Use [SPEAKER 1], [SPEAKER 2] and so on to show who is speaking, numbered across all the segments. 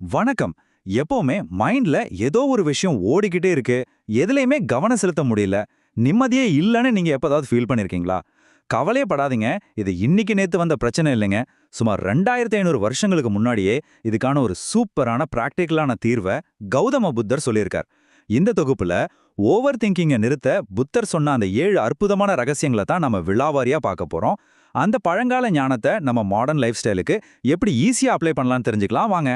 [SPEAKER 1] வணக்கம். எப்பவுமே மைண்ட்ல ஏதோ ஒரு விஷயம் ஓடிக்கிட்டே இருக்கு. எதுலயுமே கவனம் செலுத்த முடியல. நிம்மதியே இல்லன்னு நீங்க எப்பதாவது ஃபீல் பண்ணிருக்கீங்களா? கவலையே படாதீங்க. இது இன்னைக்கு நேத்து வந்த பிரச்சனை இல்லைங்க. சுமார் 2500 வருஷங்களுக்கு முன்னாடியே இதுக்கான ஒரு சூப்பரான பிராக்டிகலான தீர்வை கௌதம புத்தர் சொல்லியிருக்கார். இந்த தொகுப்புல ஓவர் திங்கிங்கை நிறுத்த புத்தர் சொன்ன அந்த 7 அற்புதமான ரகசியங்களை தான் நம்ம விலாவாரியா பார்க்க போறோம். அந்த பழங்கால ஞானத்தை நம்ம மாடர்ன் லைஃப் ஸ்டைலுக்கு எப்படி ஈஸியா அப்ளை பண்ணலாம்னு தெரிஞ்சுக்கலாம் வாங்க.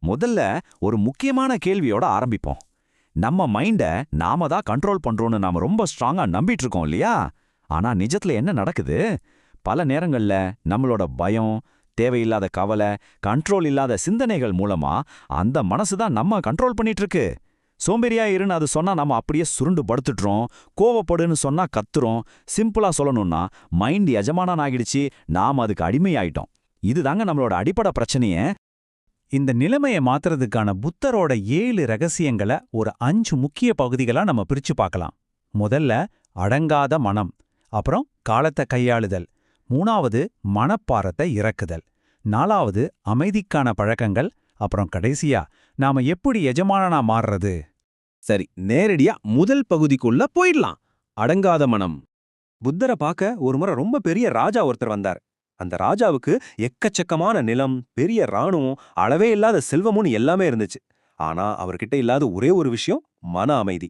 [SPEAKER 2] முதல்ல ஒரு முக்கியமான கேள்வியோட ஆரம்பிப்போம். நம்ம மைண்ட நாம தான் கண்ட்ரோல் பண்றோம்னு நாம ரொம்ப ஸ்ட்ராங்கா நம்பிட்டு இருக்கோம் இல்லையா? ஆனா நிஜத்துல என்ன நடக்குது? பல நேரங்கள்ல நம்மளோட பயம், தேவையில்லாத கவலை, கண்ட்ரோல் இல்லாத சிந்தனைகள் மூலமா அந்த மனசு தான் நம்ம கண்ட்ரோல் பண்ணிட்டு இருக்கு. சோம்பேறியா இருன்னு அது சொன்னா நம்ம அப்படியே சுருண்டு படுத்துடுறோம். கோவப்படுன்னு சொன்னா கத்துறோம். சிம்பிளா சொல்லணும்னா மைண்ட் எஜமானன் ஆகிடுச்சு, நாம அதுக்கு அடிமையாயிட்டோம். இதுதாங்க நம்மளோட அடிப்படை பிரச்சனையே.
[SPEAKER 3] இந்த நிலைமையை மாத்துறதுக்கான புத்தரோட 7 ரகசியங்களை ஒரு 5 முக்கிய பகுதிகளா நம்ம பிரிச்சு பார்க்கலாம். முதல்ல அடங்காத மனம், அப்புறம் காலத்தை கையாளுதல், 3வது மனப்பாரத்தை இறக்குதல், 4வது அமைதிக்கான பழக்கங்கள், அப்புறம் கடைசியா நாம எப்படி எஜமானனா மாறுறது.
[SPEAKER 4] சரி, நேரடியா முதல் பகுதிக்குள்ள போயிடலாம். அடங்காத மனம். புத்தரை பார்க்க ஒரு முறை ரொம்ப பெரிய ராஜா ஒருத்தர் வந்தார். அந்த ராஜாவுக்கு எக்கச்சக்கமான நிலம், பெரிய ராணுவம், அளவே இல்லாத செல்வமும் எல்லாமே இருந்துச்சு. ஆனா அவர்கிட்ட இல்லாத ஒரே ஒரு விஷயம் மன அமைதி.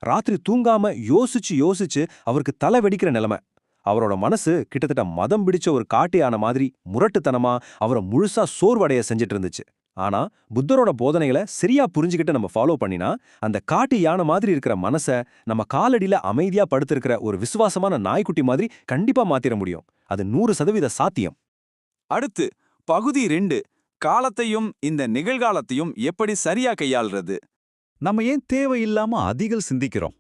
[SPEAKER 4] ராத்திரி தூங்காம யோசிச்சு யோசிச்சு அவருக்கு தலை வெடிக்கிற நிலைமை. அவரோட மனசு கிட்டத்தட்ட மதம் பிடிச்ச ஒரு காட்டியான மாதிரி முரட்டுத்தனமா அவரை முழுசா சோர்வடைய செஞ்சுட்டு இருந்துச்சு. ஆனா புத்தரோட போதனைகளை சரியா புரிஞ்சுக்கிட்டு நம்ம ஃபாலோ பண்ணினா அந்த காட்டு யானை மாதிரி இருக்கிற மனசை நம்ம காலடியில அமைதியா படுத்திருக்கிற ஒரு விசுவாசமான நாய்க்குட்டி மாதிரி கண்டிப்பா மாத்திர முடியும். அது 100% சாத்தியம்.
[SPEAKER 1] அடுத்து பகுதி 2, காலத்தையும் இந்த நிகழ்காலத்தையும் எப்படி சரியா கையாள்றது.
[SPEAKER 2] நம்ம ஏன் தேவையில்லாம அதிகம் சிந்திக்கிறோம்?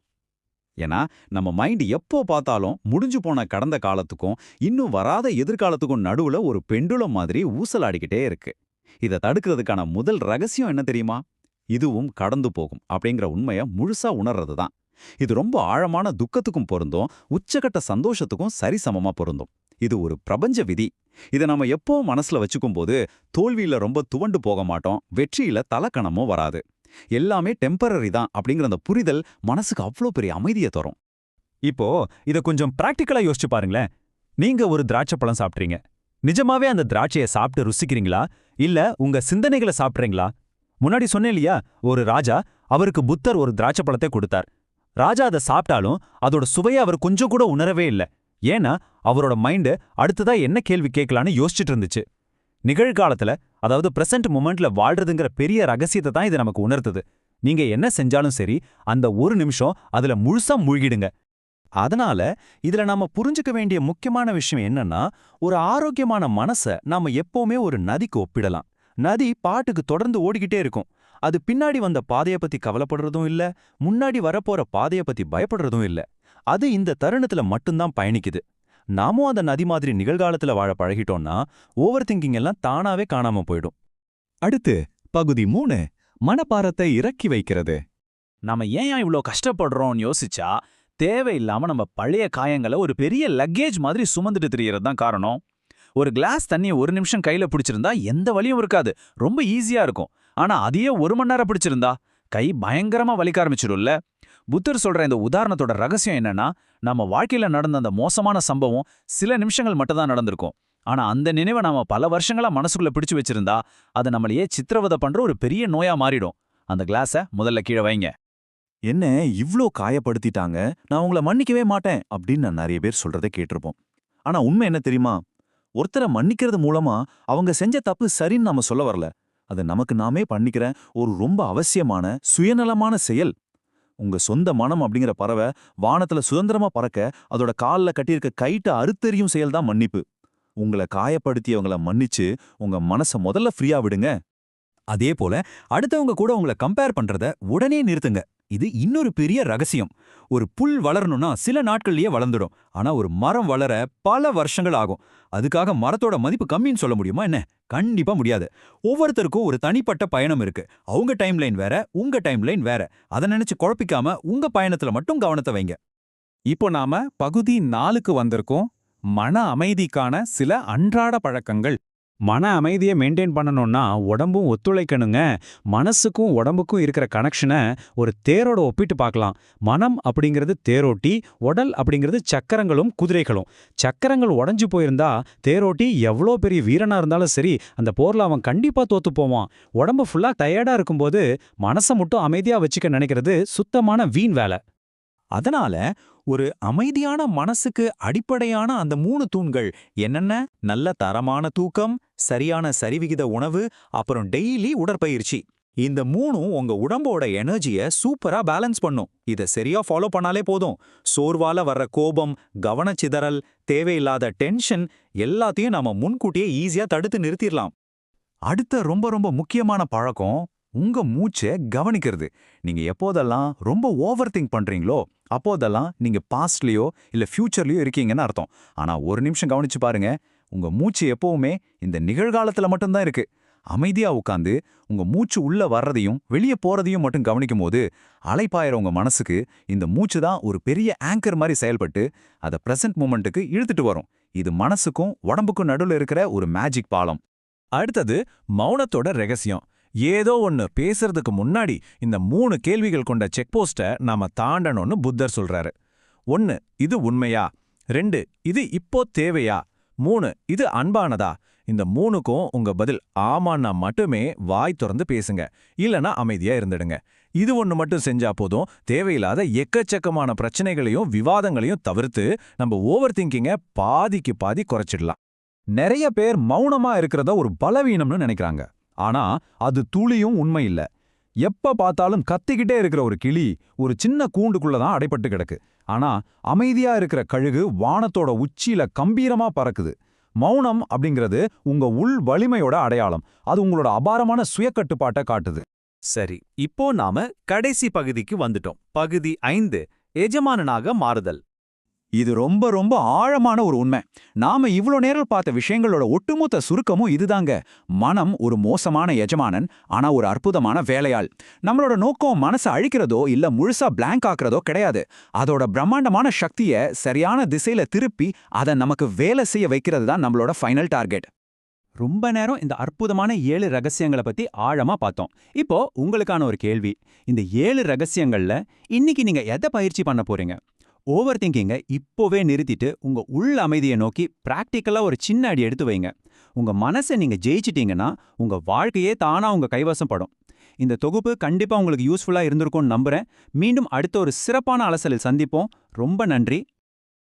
[SPEAKER 2] ஏன்னா நம்ம மைண்ட் எப்போ பார்த்தாலும் முடிஞ்சு போன கடந்த காலத்துக்கும் இன்னும் வராத எதிர்காலத்துக்கும் நடுவுல ஒரு பெண்டுலம் மாதிரி ஊசலாடிக்கிட்டே இருக்கு. இதை தடுக்கிறதுக்கான முதல் ரகசியம் என்ன தெரியுமா? இதுவும் கடந்து போகும் அப்படிங்கிற உண்மையை முழுசா உணர்றது தான். இது ரொம்ப ஆழமான துக்கத்துக்கும் பொருந்தும், உச்சகட்ட சந்தோஷத்துக்கும் சரிசமமா பொருந்தும். இது ஒரு பிரபஞ்ச விதி. இதை நம்ம எப்பவும் மனசுல வச்சுக்கும் போது தோல்வியில ரொம்ப துவண்டு போக மாட்டோம், வெற்றியில தலக்கணமும் வராது. எல்லாமே டெம்பரரி தான் அப்படிங்கிற அந்த புரிதல் மனசுக்கு அவ்வளோ பெரிய அமைதியை தரும்.
[SPEAKER 3] இப்போ இத கொஞ்சம் பிராக்டிக்கலா யோசிச்சு பாருங்களேன். நீங்க ஒரு திராட்சை பழம் சாப்பிட்றீங்க. நிஜமாவே அந்த திராட்சையை சாப்பிட்டு ருசிக்கிறீங்களா, இல்ல உங்க சிந்தனைகளை சாப்பிட்றீங்களா? முன்னாடி சொன்னேன் இல்லையா, ஒரு ராஜா, அவருக்கு புத்தர் ஒரு திராட்சை பழத்தை கொடுத்தார். ராஜா அதை சாப்பிட்டாலும் அதோட சுவையை அவர் கொஞ்சம் கூட உணரவே இல்லை. ஏன்னா அவரோட மைண்டு அடுத்ததா என்ன கேள்வி கேட்கலான்னு யோசிச்சுட்டு இருந்துச்சு. நிகழ்காலத்துல, அதாவது பிரசன்ட் மொமெண்ட்ல வாழ்றதுங்கிற பெரிய ரகசியத்தை தான் இது நமக்கு உணர்த்துது. நீங்க என்ன செஞ்சாலும் சரி, அந்த ஒரு நிமிஷம் அதுல முழுசா மூழ்கிடுங்க.
[SPEAKER 2] அதனால இதுல நாம புரிஞ்சுக்க வேண்டிய முக்கியமான விஷயம் என்னன்னா, ஒரு ஆரோக்கியமான மனசை நாம எப்பவுமே ஒரு நதிக்கு ஒப்பிடலாம். நதி பாட்டுக்கு தொடர்ந்து ஓடிக்கிட்டே இருக்கும். அது பின்னாடி வந்த பாதையை பத்தி கவலைப்படுறதும் இல்ல, முன்னாடி வரப்போற பாதையை பத்தி பயப்படுறதும் இல்ல. அது இந்த தருணத்துல மட்டும்தான் பயணிக்குது. நாமும் அந்த நதி மாதிரி நிகழ்காலத்துல வாழ பழகிட்டோம்னா ஓவர் திங்கிங் எல்லாம் தானாவே காணாம போயிடும்.
[SPEAKER 3] அடுத்து பகுதி 3, மனப்பாரத்தை இறக்கி வைக்கிறது.
[SPEAKER 5] நாம ஏன் இவ்ளோ கஷ்டப்படுறோம்னு யோசிச்சா, தேவையில்லாம நம்ம பழைய காயங்களை ஒரு பெரிய லக்கேஜ் மாதிரி சுமந்துட்டு திரியறது தான் காரணம். ஒரு கிளாஸ் தண்ணியை ஒரு நிமிஷம் கையில பிடிச்சிருந்தா எந்த வலியும் இருக்காது, ரொம்ப ஈஸியா இருக்கும். ஆனா அதையே 1 மணி நேரம் பிடிச்சிருந்தா கை பயங்கரமா வலிக்க ஆரம்பிச்சிடும்ல. புத்தர் சொல்ற இந்த உதாரணத்தோட ரகசியம் என்னன்னா, நம்ம வாழ்க்கையில நடந்த அந்த மோசமான சம்பவம் சில நிமிஷங்கள் மட்டும் தான் நடந்திருக்கும். ஆனா அந்த நினைவை நாம பல வருஷங்களா மனசுக்குள்ள பிடிச்சு வச்சிருந்தா அது நம்மளையே சித்திரவதை பண்ற ஒரு பெரிய நோயா மாறிடும். அந்த கிளாஸை முதல்ல கீழே வைங்க.
[SPEAKER 2] என்ன இவ்ளோ காயப்படுத்திட்டாங்க, நான் உங்களை மன்னிக்கவே மாட்டேன் அப்படின்னு நான் நிறைய பேர் சொல்றதை கேட்டிருப்போம். ஆனா உண்மை என்ன தெரியுமா? ஒருத்தரை மன்னிக்கிறது மூலமா அவங்க செஞ்ச தப்பு சரின்னு நாம சொல்ல வரல. அது நமக்கு நாமே பண்ணிக்கிற ஒரு ரொம்ப அவசியமான சுயநலமான செயல். உங்க சொந்த மனம் அப்படிங்கிற பறவை வானத்துல சுதந்திரமா பறக்க அதோட காலில் கட்டியிருக்க கைட்ட அறுத்தெறியும் செயல்தான் மன்னிப்பு. உங்களை காயப்படுத்தியவங்களை மன்னிச்சு உங்க மனசை முதல்ல ஃப்ரீயா விடுங்க.
[SPEAKER 3] அதே போல அடுத்தவங்க கூட உங்களை கம்பேர் பண்றத உடனே நிறுத்துங்க. இது இன்னொரு பெரிய ரகசியம். ஒரு புல் வளரணும்னா சில நாட்கள்லயே வளர்ந்துடும். ஆனா ஒரு மரம் வளர பல வருஷங்கள் ஆகும். அதுக்காக மரத்தோட மதிப்பு கம்மின்னு சொல்ல முடியுமா என்ன? கண்டிப்பா முடியாது. ஒவ்வொருத்தருக்கும் ஒரு தனிப்பட்ட பயணம் இருக்கு. அவங்க டைம்லைன் வேற, உங்க டைம்லைன் வேற. அதை நினைச்சு குழப்பிக்காம உங்க பயணத்துல மட்டும் கவனத்தை வைங்க. இப்போ நாம பகுதி 4க்கு வந்திருக்கோம். மன அமைதிக்கான சில அன்றாட பழக்கங்கள். மன அமைதியை மெயின்டைன் பண்ணணும்னா உடம்பும் ஒத்துழைக்கணுங்க. மனசுக்கும் உடம்புக்கும் இருக்கிற கனெக்ஷனை ஒரு தேரோட ஒப்பிட்டு பார்க்கலாம். மனம் அப்படிங்கிறது தேரோட்டி, உடல் அப்படிங்கிறது சக்கரங்களும் குதிரைகளும். சக்கரங்கள் உடைஞ்சு போயிருந்தா தேரோட்டி எவ்வளோ பெரிய வீரனா இருந்தாலும் சரி, அந்த போர்ல அவன் கண்டிப்பா தோத்து போவான். உடம்பு ஃபுல்லா டயர்டா இருக்கும்போது மனசை மட்டும் அமைதியா வச்சுக்க நினைக்கிறது சுத்தமான வீண் வேலை.
[SPEAKER 1] அதனால ஒரு அமைதியான மனசுக்கு அடிப்படையான அந்த 3 தூண்கள் என்னென்ன? நல்ல தரமான தூக்கம், சரியான சரிவிகித உணவு, அப்புறம் டெய்லி உடற்பயிற்சி. இந்த 3ம் உங்க உடம்போட எனர்ஜியை சூப்பரா பேலன்ஸ் பண்ணும். இத சரியா ஃபாலோ பண்ணாலே போதும். சோர்வால வர்ற கோபம், கவனச்சிதறல், தேவையில்லாத டென்ஷன் எல்லாத்தையும் நாம முன்கூட்டியே ஈஸியா தடுத்து நிறுத்திடலாம். அடுத்த ரொம்ப முக்கியமான பழக்கம் உங்க மூச்சை கவனிக்கிறது. நீங்க எப்போதெல்லாம் ரொம்ப ஓவர் திங்க் பண்றீங்களோ அப்போதெல்லாம் நீங்க பாஸ்ட்லயோ இல்ல ஃபியூச்சர்லயோ இருக்கீங்கன்னு அர்த்தம். ஆனா ஒரு நிமிஷம் கவனிச்சு பாருங்க, உங்க மூச்சு எப்பவுமே இந்த நிகழ்காலத்துல மட்டும்தான் இருக்கு. அமைதியா உட்காந்து உங்க மூச்சு உள்ள வர்றதையும் வெளியே போறதையும் மட்டும் கவனிக்கும் போது அலைப்பாயிர உங்க மனசுக்கு இந்த மூச்சு தான் ஒரு பெரிய ஆங்கர் மாதிரி செயல்பட்டு அதை பிரசன்ட் மூமெண்ட்டுக்கு இழுத்துட்டு வரும். இது மனசுக்கும் உடம்புக்கும் நடுவில் இருக்கிற ஒரு மேஜிக் பாலம்.
[SPEAKER 5] அடுத்தது மௌனத்தோட ரகசியம். ஏதோ ஒன்னு பேசுறதுக்கு முன்னாடி இந்த 3 கேள்விகள் கொண்ட செக் போஸ்ட்டை நாம தாண்டணும்னு புத்தர் சொல்றாரு. 1 இது உண்மையா? 2 இது இப்போ தேவையா? 3 இது அன்பானதா? இந்த 3க்கும் உங்க பதில் ஆமான்னா மட்டுமே வாய் திறந்து பேசுங்க, இல்லனா அமைதியா இருந்துடுங்க. இது ஒன்னு மட்டும் செஞ்சா போதும். தேவையில்லாத எக்கச்சக்கமான பிரச்சனைகளையும் விவாதங்களையும் தவிர்த்து நம்ம ஓவர் திங்கிங்க பாதிக்கு பாதி குறைச்சிடலாம்.
[SPEAKER 2] நிறைய பேர் மௌனமா இருக்கிறத ஒரு பலவீனம்னு நினைக்கிறாங்க. ஆனா அது துளியும் உண்மை இல்ல. எப்ப பார்த்தாலும் கத்திக்கிட்டே இருக்கிற ஒரு கிளி ஒரு சின்ன கூண்டுக்குள்ள தான் அடைப்பட்டு கிடக்கு. ஆனா அமைதியா இருக்கிற கழுகு வானத்தோட உச்சியில கம்பீரமா பறக்குது. மௌனம் அப்படிங்கிறது உங்க உள் வலிமையோட அடையாளம். அது உங்களோட அபாரமான சுயக்கட்டுப்பாட்டை காட்டுது.
[SPEAKER 5] சரி, இப்போ நாம கடைசி பகுதிக்கு வந்துட்டோம். பகுதி 5 எஜமானனாக மாறுதல்.
[SPEAKER 1] இது ரொம்ப ஆழமான ஒரு உண்மை. நாம இவ்ளோ நேரம் பார்த்த விஷயங்களோட ஒட்டுமொத்த சுருக்கமும் இதுதாங்க. மனம் ஒரு மோசமான எஜமானன், ஆனா ஒரு அற்புதமான வேலையாள். நம்மளோட நோக்கம் மனசை அழிக்கிறதோ இல்ல முழுசா பிளாங்க் ஆக்குறதோ கிடையாது. அதோட பிரம்மாண்டமான சக்தியை சரியான திசையில திருப்பி அதை நமக்கு வேலை செய்ய வைக்கிறது தான் நம்மளோட ஃபைனல் டார்கெட்.
[SPEAKER 4] ரொம்ப நேரம் இந்த அற்புதமான 7 ரகசியங்களை பத்தி ஆழமா பார்த்தோம். இப்போ உங்களுக்கான ஒரு கேள்வி. இந்த 7 ரகசியங்கள்ல இன்னைக்கு நீங்க எதை பயிற்சி பண்ண போறீங்க? ஓவர் திங்கிங்கை இப்போவே நிறுத்திட்டு உங்க உள் அமைதியை நோக்கி பிராக்டிக்கலா ஒரு சின்ன அடி எடுத்து வைங்க. உங்க மனசை நீங்க ஜெயிச்சிட்டீங்கன்னா உங்க வாழ்க்கையே தானா உங்க கைவசப்படும். இந்த தொகுப்பு கண்டிப்பா உங்களுக்கு யூஸ்ஃபுல்லா இருந்திருக்கும்னு நம்புறேன். மீண்டும் அடுத்த ஒரு சிறப்பான அலசலில் சந்திப்போம். ரொம்ப நன்றி.